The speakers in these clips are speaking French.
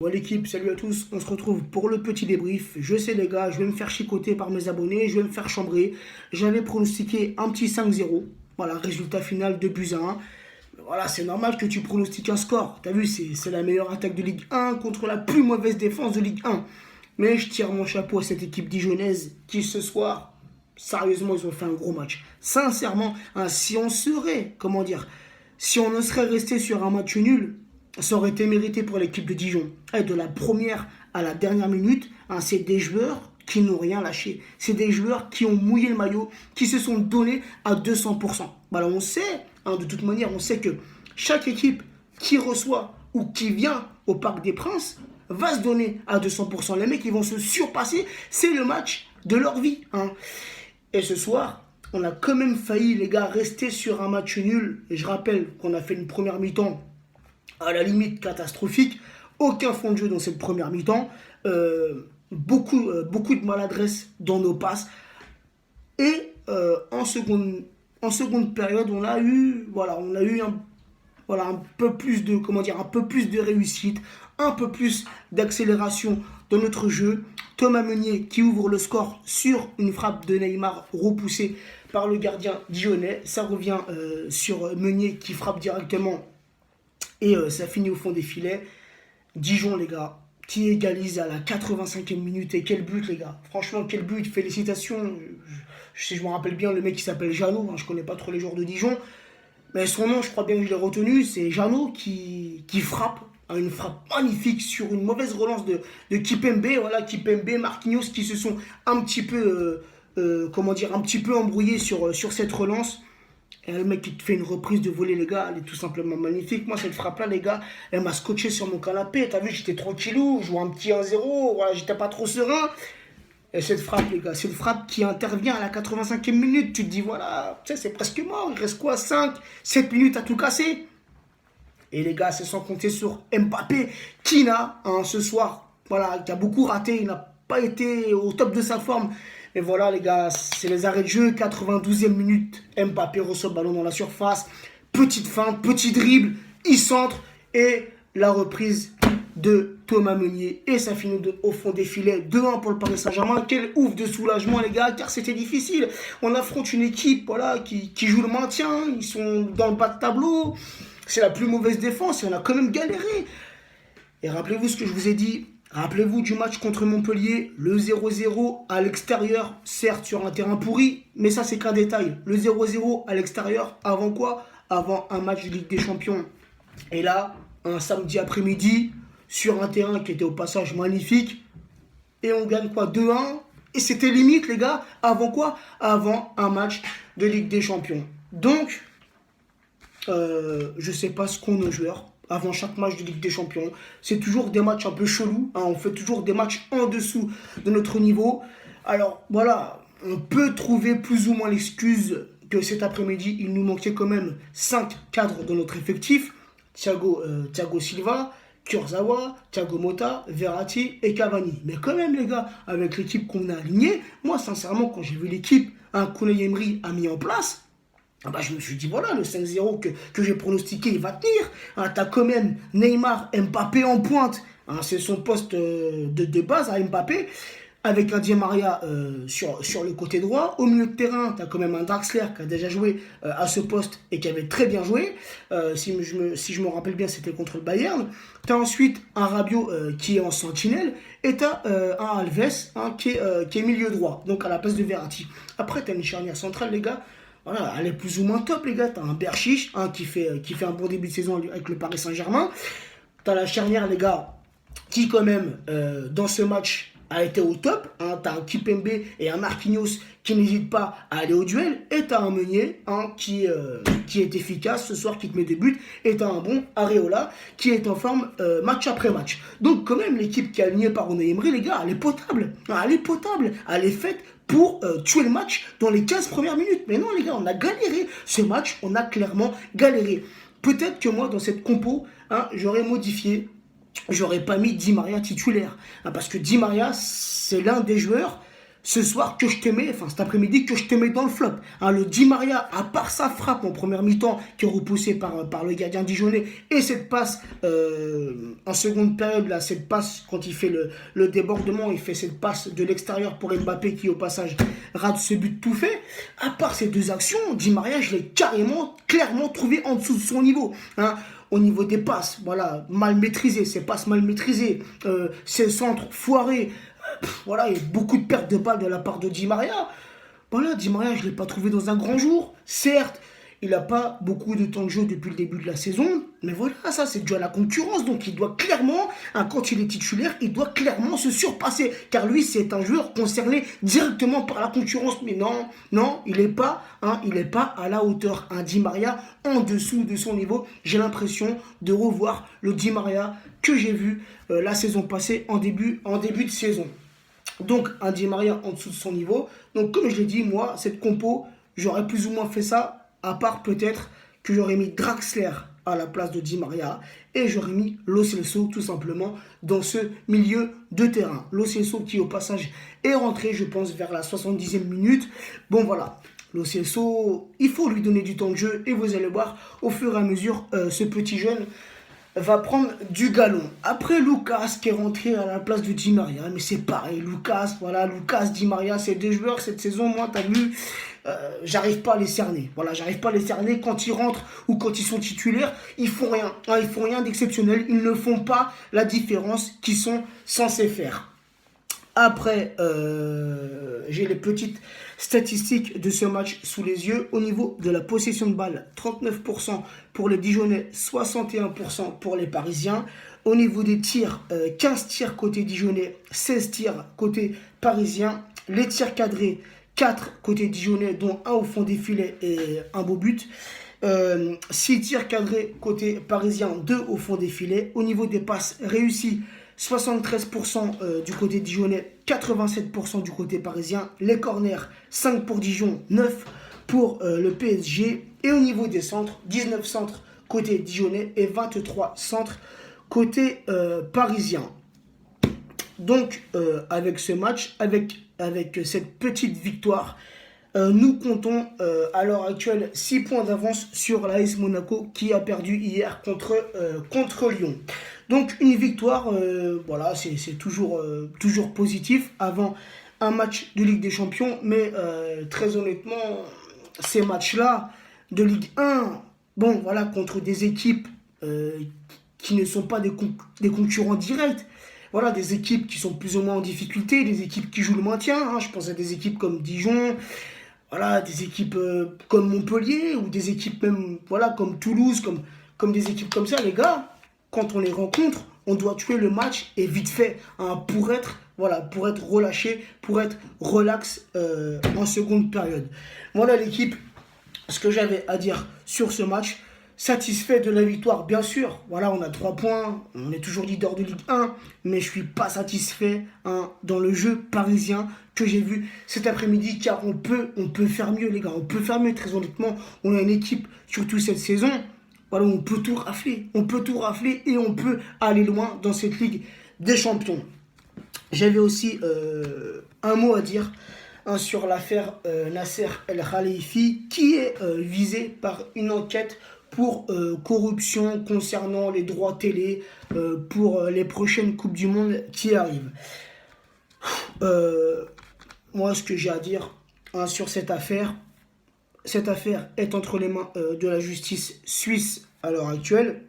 Bon l'équipe, salut à tous, on se retrouve pour le petit débrief. Je sais les gars, je vais me faire chicoter par mes abonnés, je vais me faire chambrer. J'avais pronostiqué un petit 5-0. Voilà, résultat final 2 buts à 1. Voilà, c'est normal que tu pronostiques un score. T'as vu, c'est la meilleure attaque de Ligue 1 contre la plus mauvaise défense de Ligue 1. Mais je tire mon chapeau à cette équipe dijonnaise qui ce soir, sérieusement, ils ont fait un gros match. Sincèrement, hein, si on serait, comment dire, si on ne serait resté sur un match nul, ça aurait été mérité pour l'équipe de Dijon. Et de la première à la dernière minute, hein, c'est des joueurs qui n'ont rien lâché. C'est des joueurs qui ont mouillé le maillot, qui se sont donnés à 200%. Voilà, on sait, hein, de toute manière, on sait que chaque équipe qui reçoit ou qui vient au Parc des Princes va se donner à 200%. Les mecs, ils vont se surpasser. C'est le match de leur vie. Hein. Et ce soir, on a quand même failli, les gars, rester sur un match nul. Et je rappelle qu'on a fait une première mi-temps à la limite catastrophique. Aucun fond de jeu dans cette première mi-temps. Beaucoup de maladresse dans nos passes. Et en seconde période, on a eu un peu plus de réussite, un peu plus d'accélération dans notre jeu. Thomas Meunier qui ouvre le score sur une frappe de Neymar repoussée par le gardien dijonnais. Ça revient sur Meunier qui frappe directement et ça finit au fond des filets. Dijon, les gars, qui égalise à la 85e minute. Et quel but, les gars. Franchement, quel but. Félicitations. Si je me rappelle bien, le mec qui s'appelle Jeannot. Je connais pas trop les joueurs de Dijon. Mais son nom, je crois bien que je l'ai retenu. C'est Jeannot qui frappe. Une frappe magnifique sur une mauvaise relance de Kipembe. Voilà, Kipembe, Marquinhos qui se sont un petit peu, un petit peu embrouillés sur cette relance. Et le mec qui te fait une reprise de volée, les gars, elle est tout simplement magnifique. Moi, cette frappe-là, les gars, elle m'a scotché sur mon canapé. T'as vu, j'étais tranquillou, je jouais un petit 1-0, voilà, j'étais pas trop serein. Et cette frappe, les gars, c'est une frappe qui intervient à la 85e minute. Tu te dis, voilà, tu sais, c'est presque mort. Il reste quoi, 5, 7 minutes à tout casser. Et les gars, c'est sans compter sur Mbappé, qui n'a, ce soir, voilà, qui a beaucoup raté. Il n'a pas été au top de sa forme. Et voilà les gars, c'est les arrêts de jeu, 92e minute, Mbappé reçoit le ballon dans la surface, petite feinte, petit dribble, il centre et la reprise de Thomas Meunier. Et ça finit au fond des filets, 2-1 pour le Paris Saint-Germain. Quel ouf de soulagement les gars, car c'était difficile. On affronte une équipe voilà, qui joue le maintien, ils sont dans le bas de tableau, c'est la plus mauvaise défense et on a quand même galéré. Et rappelez-vous ce que je vous ai dit. Rappelez-vous du match contre Montpellier, le 0-0 à l'extérieur, certes sur un terrain pourri, mais ça c'est qu'un détail. Le 0-0 à l'extérieur, avant quoi? Avant un match de Ligue des Champions. Et là, un samedi après-midi, sur un terrain qui était au passage magnifique, et on gagne quoi? 2-1. Et c'était limite les gars, avant quoi? Avant un match de Ligue des Champions. Donc, je sais pas ce qu'ont nos joueurs. Avant chaque match de Ligue des Champions. C'est toujours des matchs un peu chelous. Hein, on fait toujours des matchs en dessous de notre niveau. Alors voilà, on peut trouver plus ou moins l'excuse que cet après-midi, il nous manquait quand même 5 cadres dans notre effectif. Thiago Silva, Kurzawa, Thiago Motta, Verratti et Cavani. Mais quand même les gars, avec l'équipe qu'on a alignée, moi sincèrement quand j'ai vu l'équipe qu'Unai Emery a mis en place, je me suis dit, voilà, le 5-0 que j'ai pronostiqué, il va tenir. T'as quand même Neymar, Mbappé en pointe. C'est son poste de base à Mbappé. Avec un Di Maria sur le côté droit. Au milieu de terrain, t'as quand même un Draxler qui a déjà joué à ce poste et qui avait très bien joué. Si je me rappelle bien, c'était contre le Bayern. T'as ensuite un Rabiot qui est en sentinelle. Et t'as un Alves qui est milieu droit, donc à la place de Verratti. Après, t'as une charnière centrale, les gars. Voilà, elle est plus ou moins top, les gars. T'as un Berchiche qui fait un bon début de saison avec le Paris Saint-Germain. T'as la charnière, les gars, qui, quand même, dans ce match, a été au top. T'as un Kipembe et un Marquinhos qui n'hésitent pas à aller au duel. Et t'as un Meunier qui est efficace ce soir, qui te met des buts. Et t'as un bon Areola qui est en forme match après match. Donc, quand même, l'équipe qui est alignée par Unai Emery, les gars, elle est potable. Elle est potable. Elle est faite pour tuer le match dans les 15 premières minutes. Mais non les gars, on a galéré. Ce match, on a clairement galéré. Peut-être que moi, dans cette compo, j'aurais modifié. J'aurais pas mis Di Maria titulaire. Parce que Di Maria, c'est l'un des joueurs ce soir que je te mets, enfin cet après-midi que je te mets dans le flop. Hein, le Di Maria, à part sa frappe en première mi-temps qui est repoussée par le gardien dijonnais et cette passe en seconde période, là, cette passe quand il fait le débordement, il fait cette passe de l'extérieur pour Mbappé qui au passage rate ce but tout fait. À part ces deux actions, Di Maria, je l'ai clairement trouvé en dessous de son niveau. Hein. Au niveau des passes, voilà, mal maîtrisées, ses passes mal maîtrisées, ses centres foirés, voilà, il y a beaucoup de pertes de balles de la part de Di Maria. Voilà, Di Maria, je ne l'ai pas trouvé dans un grand jour. Certes, il n'a pas beaucoup de temps de jeu depuis le début de la saison. Mais voilà, ça, c'est dû à la concurrence. Donc, il doit clairement, hein, quand il est titulaire, il doit clairement se surpasser. Car lui, c'est un joueur concerné directement par la concurrence. Mais non, il n'est pas, à la hauteur. Un Di Maria en dessous de son niveau. J'ai l'impression de revoir le Di Maria que j'ai vu la saison passée en début de saison. Donc, un Di Maria en dessous de son niveau. Donc, comme je l'ai dit, moi, cette compo, j'aurais plus ou moins fait ça, à part peut-être que j'aurais mis Draxler à la place de Di Maria et j'aurais mis Lo Celso tout simplement dans ce milieu de terrain. Lo Celso qui, au passage, est rentré, je pense, vers la 70e minute. Bon, voilà. Lo Celso, il faut lui donner du temps de jeu et vous allez voir, au fur et à mesure, ce petit jeune va prendre du galon. Après Lucas qui est rentré à la place de Di Maria, mais c'est pareil, Lucas, Di Maria, c'est deux joueurs cette saison, moi t'as vu, j'arrive pas à les cerner. Voilà, j'arrive pas à les cerner quand ils rentrent ou quand ils sont titulaires, ils font rien. Hein, ils font rien d'exceptionnel, ils ne font pas la différence qu'ils sont censés faire. Après, j'ai les petites statistiques de ce match sous les yeux. Au niveau de la possession de balle, 39% pour les Dijonnais, 61% pour les Parisiens. Au niveau des tirs, 15 tirs côté Dijonnais, 16 tirs côté Parisien. Les tirs cadrés, 4 côté Dijonnais, dont 1 au fond des filets et un beau but. 6 tirs cadrés côté Parisien, 2 au fond des filets. Au niveau des passes réussies, 73% du côté dijonnais, 87% du côté parisien. Les corners, 5 pour Dijon, 9 pour le PSG. Et au niveau des centres, 19 centres côté dijonnais et 23 centres côté parisien. Donc, avec ce match, avec cette petite victoire, nous comptons à l'heure actuelle 6 points d'avance sur l'AS Monaco qui a perdu hier contre Lyon. Donc une victoire, voilà, c'est toujours positif avant un match de Ligue des Champions, mais très honnêtement, ces matchs-là de Ligue 1, bon voilà, contre des équipes qui ne sont pas des concurrents directs, voilà, des équipes qui sont plus ou moins en difficulté, des équipes qui jouent le maintien, hein, je pense à des équipes comme Dijon, voilà, des équipes comme Montpellier, ou des équipes même, voilà, comme Toulouse, comme des équipes comme ça, les gars, quand on les rencontre, on doit tuer le match et vite fait, hein, pour être relâché, pour être relax en seconde période. Voilà l'équipe, ce que j'avais à dire sur ce match. Satisfait de la victoire, bien sûr. Voilà, on a 3 points, on est toujours leader de Ligue 1, mais je ne suis pas satisfait, hein, dans le jeu parisien que j'ai vu cet après-midi, car on peut faire mieux, les gars. On peut faire mieux, très honnêtement. On a une équipe, surtout cette saison, voilà, on peut tout rafler. On peut tout rafler et on peut aller loin dans cette Ligue des Champions. J'avais aussi un mot à dire, hein, sur l'affaire Nasser El Khalifi, qui est visé par une enquête pour corruption concernant les droits télé pour les prochaines Coupes du Monde qui arrivent. Moi, ce que j'ai à dire, hein, sur cette affaire est entre les mains de la justice suisse à l'heure actuelle.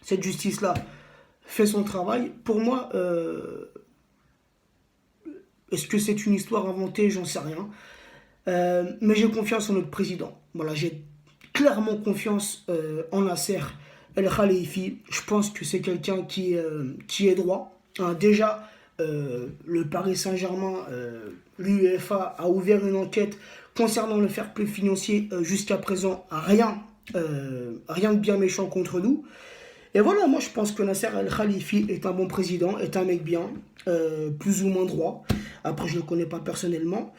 Cette justice-là fait son travail. Pour moi, est-ce que c'est une histoire inventée? J'en sais rien. Mais j'ai confiance en notre président. Voilà, j'ai clairement confiance en Nasser El Khalifi. Je pense que c'est quelqu'un qui est droit. Hein, déjà, le Paris Saint-Germain, l'UEFA a ouvert une enquête concernant le fair play financier. Jusqu'à présent, rien de bien méchant contre nous. Et voilà, moi je pense que Nasser El Khalifi est un bon président, est un mec bien, plus ou moins droit. Après, je ne le connais pas personnellement.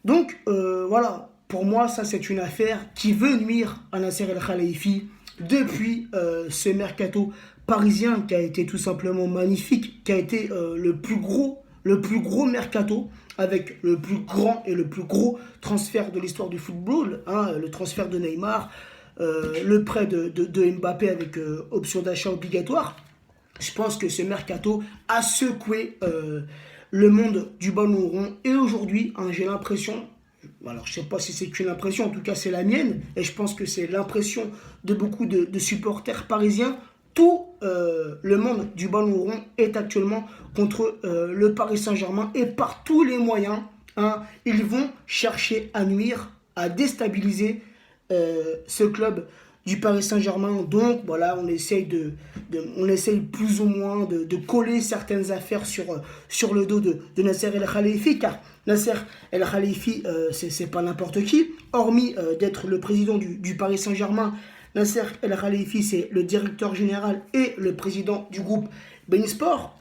Donc, voilà, pour moi, ça c'est une affaire qui veut nuire à Nasser El Khalifi depuis ce mercato parisien qui a été tout simplement magnifique, qui a été le plus gros le plus gros mercato avec le plus grand et le plus gros transfert de l'histoire du football, hein, le transfert de Neymar, le prêt de Mbappé avec option d'achat obligatoire. Je pense que ce mercato a secoué le monde du ballon rond. Et aujourd'hui, hein, j'ai l'impression, alors je ne sais pas si c'est qu'une impression, en tout cas c'est la mienne, et je pense que c'est l'impression de beaucoup de supporters parisiens, tout le monde du ballon rond est actuellement contre le Paris Saint-Germain et par tous les moyens, hein, ils vont chercher à nuire, à déstabiliser ce club du Paris Saint-Germain. Donc voilà, on essaye plus ou moins de coller certaines affaires sur le dos de Nasser El Khelaïfi, car Nasser El Khelaïfi, c'est pas n'importe qui. Hormis d'être le président du Paris Saint-Germain, Nasser El Khelaïfi, c'est le directeur général et le président du groupe Bein-Sport.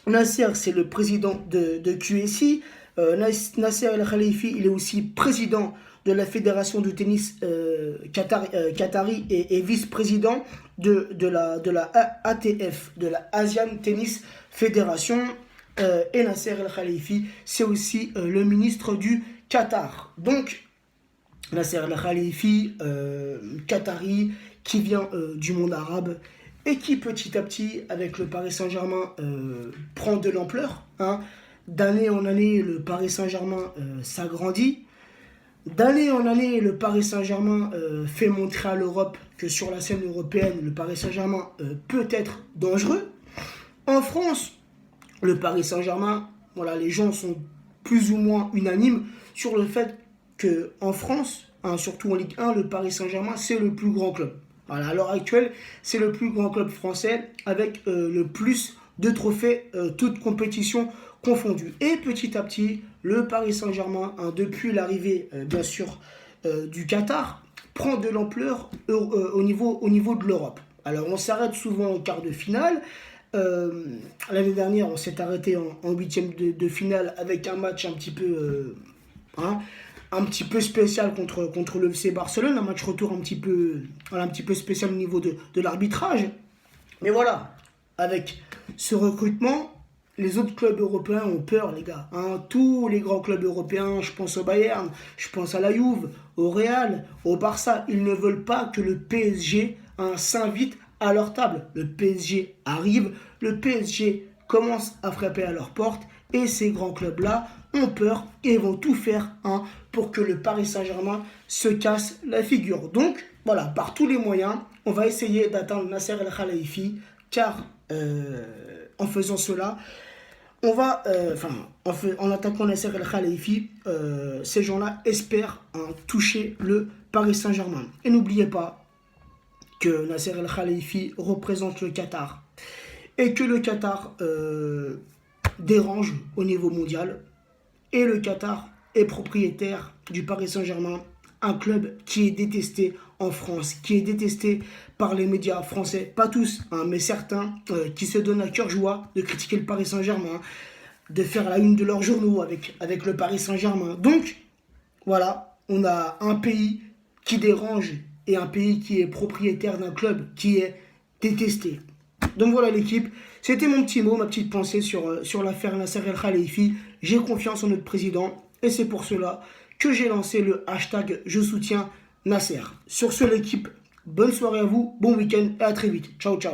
Nasser, c'est le président de QSI. Nasser El Khelaïfi, il est aussi président de la fédération de tennis qatari et vice-président de la ATF, de la Asian Tennis Federation. Et Nasser El Khelaïfi, c'est aussi le ministre du Qatar. Donc, Nasser El Khelaïfi, qatari, qui vient du monde arabe et qui petit à petit, avec le Paris Saint-Germain, prend de l'ampleur. Hein. D'année en année, le Paris Saint-Germain s'agrandit. D'année en année, le Paris Saint-Germain fait montrer à l'Europe que sur la scène européenne, le Paris Saint-Germain peut être dangereux. En France, le Paris Saint-Germain, voilà, les gens sont plus ou moins unanimes sur le fait qu'en France, hein, surtout en Ligue 1, le Paris Saint-Germain, c'est le plus grand club. Voilà, à l'heure actuelle, c'est le plus grand club français avec le plus de trophées, toutes compétitions confondues. Et petit à petit, le Paris Saint-Germain, hein, depuis l'arrivée, bien sûr, du Qatar, prend de l'ampleur au niveau de l'Europe. Alors, on s'arrête souvent en quart de finale. L'année dernière, on s'est arrêté en huitième de finale avec un match un petit peu spécial contre le FC Barcelone, un match retour un petit peu spécial au niveau de l'arbitrage. Mais voilà, avec ce recrutement, les autres clubs européens ont peur, les gars. Hein. Tous les grands clubs européens, je pense au Bayern, je pense à la Juve, au Real, au Barça, ils ne veulent pas que le PSG s'invite à leur table. Le PSG arrive, le PSG commence à frapper à leur porte et ces grands clubs-là ont peur et vont tout faire pour que le Paris Saint-Germain se casse la figure. Donc, voilà, par tous les moyens, on va essayer d'atteindre Nasser El Khelaïfi, car en faisant cela, on va, en attaquant Nasser El Khelaïfi, ces gens-là espèrent toucher le Paris Saint-Germain. Et n'oubliez pas que Nasser El Khelaïfi représente le Qatar et que le Qatar dérange au niveau mondial. Et le Qatar est propriétaire du Paris Saint-Germain, un club qui est détesté en France, qui est détesté par les médias français, pas tous, mais certains qui se donnent à cœur joie de critiquer le Paris Saint-Germain, de faire la une de leurs journaux avec le Paris Saint-Germain. Donc, voilà, on a un pays qui dérange et un pays qui est propriétaire d'un club qui est détesté. Donc voilà l'équipe, c'était mon petit mot, ma petite pensée sur l'affaire Nasser El Khelaïfi. J'ai confiance en notre président et c'est pour cela que j'ai lancé le hashtag Je soutiens Nasser. Sur ce l'équipe, bonne soirée à vous, bon week-end et à très vite. Ciao ciao.